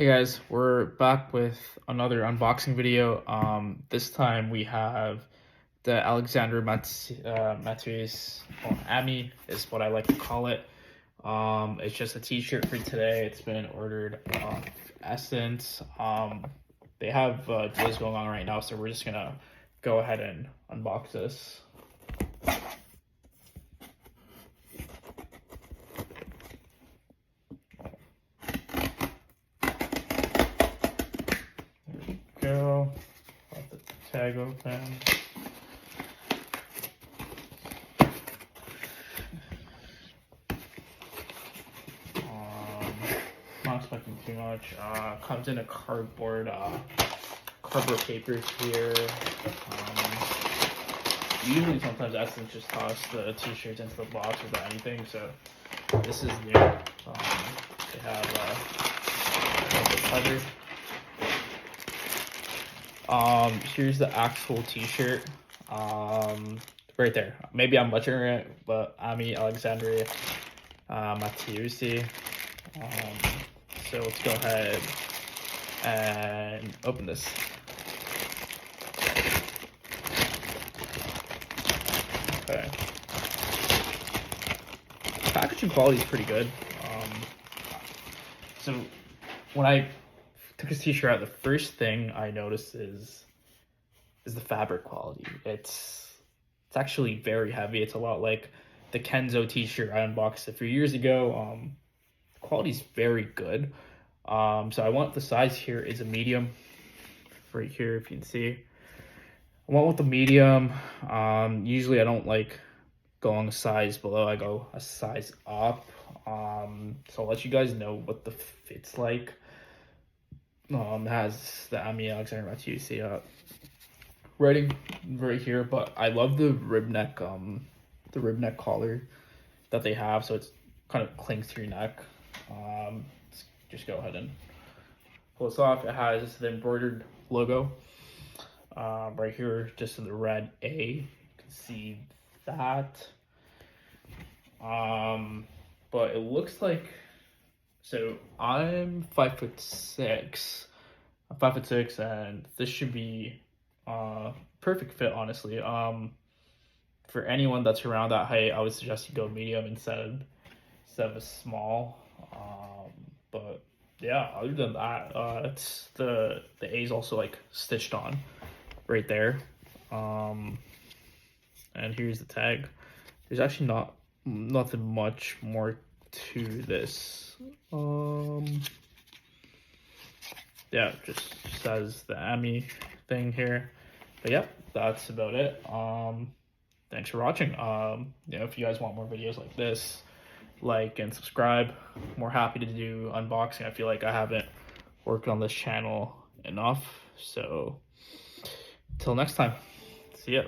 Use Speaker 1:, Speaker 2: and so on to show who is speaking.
Speaker 1: Hey guys, we're back with another unboxing video. This time we have the Alexandre Matiussi, or Ami is what I like to call it. It's just a t-shirt for today. It's been ordered off Essence. They have deals going on right now, so we're just gonna go ahead and unbox this. Go. Let the tag open. Not expecting too much. Comes in a cardboard papers here. Usually, sometimes Essence just toss the t-shirts into the box without anything. So this is new. They have the cover. Here's the actual t-shirt. Right there. Maybe I'm butchering it, but Ami Alexandre Matiussi. So let's go ahead and open this. Okay. Packaging quality is pretty good. So when I took this t-shirt out, the first thing I noticed is the fabric quality. It's actually very heavy. It's a lot like the Kenzo t-shirt I unboxed a few years ago. The quality is very good. So I want the size here is a medium. Right here, if you can see. I went with the medium. Usually I don't like going a size below. I go a size up. So I'll let you guys know what the fit's like. It has the Ami Alexandre Matiussi writing right here, but I love the rib neck collar that they have, so it's kind of clings to your neck. Let's just go ahead and pull this off. It has the embroidered logo right here, just in the red A. You can see that. But it looks like, so I'm 5'6". I'm 5'6", and this should be perfect fit, honestly. For anyone that's around that height, I would suggest you go medium instead of a small. But yeah, other than that, it's the A is also like stitched on right there. And here's the tag. There's actually nothing much more to this. Yeah, just says the Ami thing here. But yep, that's about it. Thanks for watching. If you guys want more videos like this, like and subscribe. More happy to do unboxing. I feel like I haven't worked on this channel enough. So till next time, see ya.